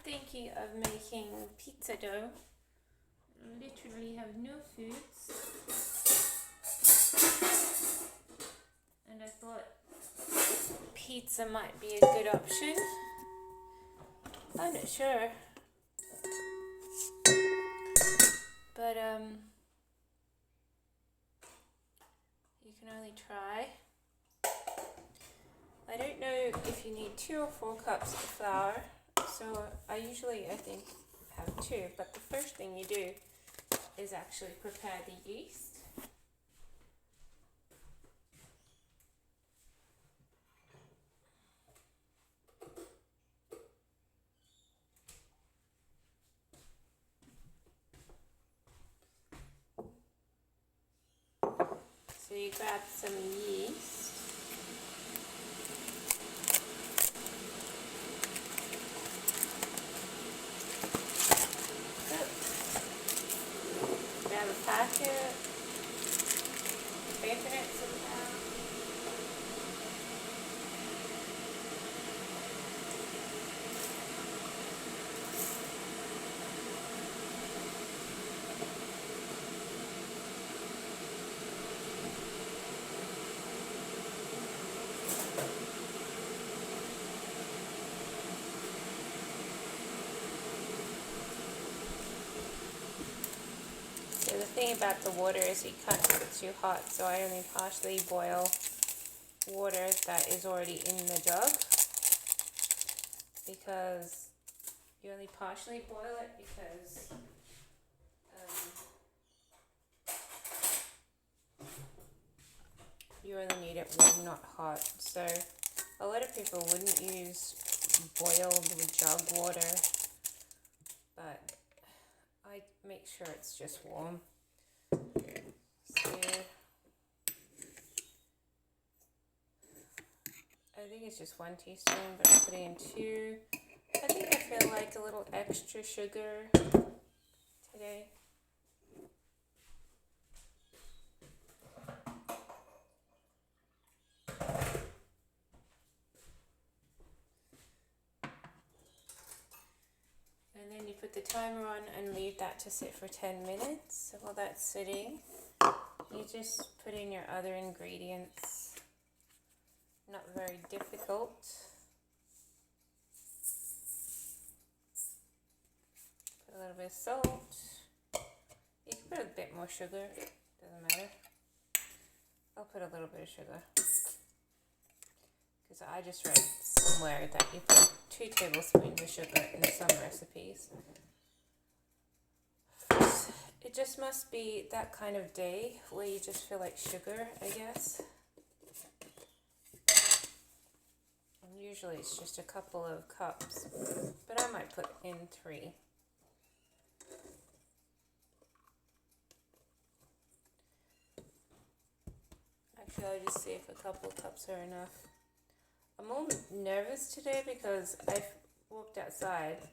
thinking of making pizza dough. I literally have no foods. And I thought pizza might be a good option. I'm not sure. But you can only try. I don't know if you need 2 or 4 cups of flour. So I think have 2, but the first thing you do is actually prepare the yeast. So you grab some yeast. Grab a packet. Open it somehow. So the thing about the water is you can't keep it too hot, so I only partially boil water that is already in the jug, because you only partially boil it because you only need it warm, not hot. So a lot of people wouldn't use boiled jug water, but I make sure it's just warm. So I think it's just 1 teaspoon, but I'm putting in 2. I think I feel like a little extra sugar today. And then you put the timer on and leave that to sit for 10 minutes. So while that's sitting, you just put in your other ingredients. Not very difficult. Put a little bit of salt. You can put a bit more sugar, doesn't matter. I'll put a little bit of sugar, because I just read somewhere that you put 2 tablespoons of sugar in some recipes. It just must be that kind of day where you just feel like sugar, I guess. And usually it's just a couple of cups, but I might put in 3. Actually, I'll just see if a couple of cups are enough. I'm all nervous today because I walked outside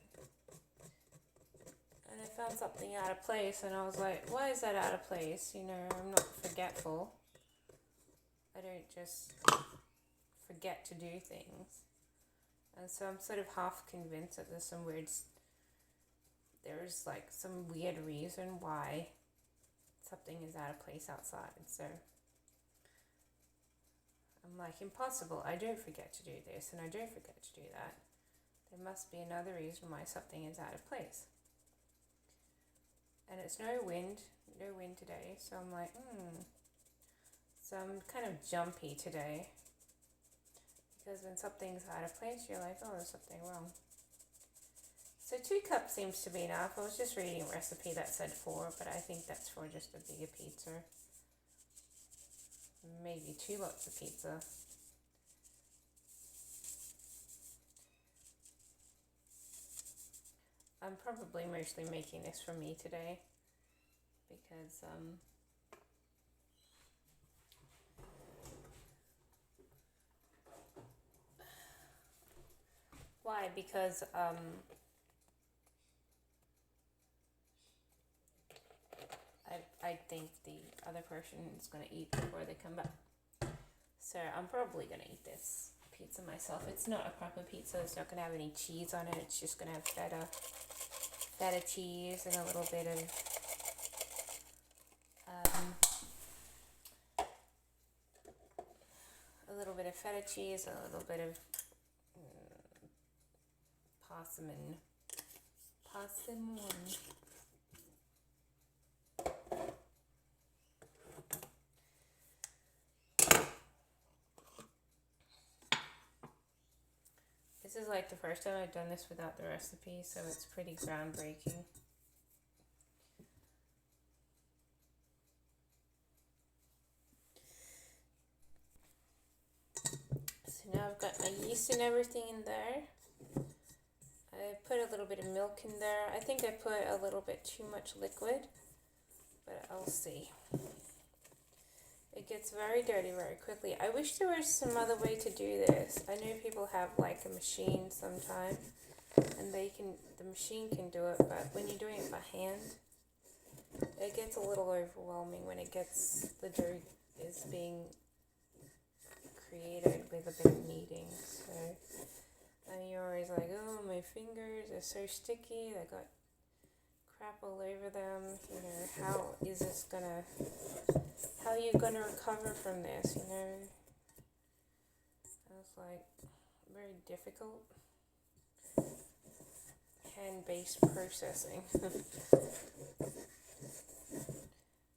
and I found something out of place, and I was like, why is that out of place? You know, I'm not forgetful. I don't just forget to do things. And so I'm sort of half convinced that there's some weird reason why something is out of place outside. So I'm like, impossible. I don't forget to do this and I don't forget to do that. There must be another reason why something is out of place. And it's no wind today. So I'm like, So I'm kind of jumpy today. Because when something's out of place, you're like, oh, there's something wrong. So 2 cups seems to be enough. I was just reading a recipe that said 4, but I think that's for just a bigger pizza. Maybe 2 lots of pizza. I'm probably mostly making this for me today, because why? Because I think the other person is going to eat before they come back. So I'm probably going to eat this pizza pizza myself. It's not a proper pizza. It's not gonna have any cheese on it. It's just gonna have feta cheese and a little bit of feta cheese, a little bit of parsimon. This is like the first time I've done this without the recipe, so it's pretty groundbreaking. So now I've got my yeast and everything in there. I put a little bit of milk in there. I think I put a little bit too much liquid, but I'll see. It gets very dirty very quickly. I wish there was some other way to do this. I know people have like a machine sometime, and the machine can do it, but when you're doing it by hand, it gets a little overwhelming when the dirt is being created with a bit of kneading. So and you're always like, oh, my fingers are so sticky, I got crap all over them, how are you gonna recover from this, It's like very difficult hand-based processing.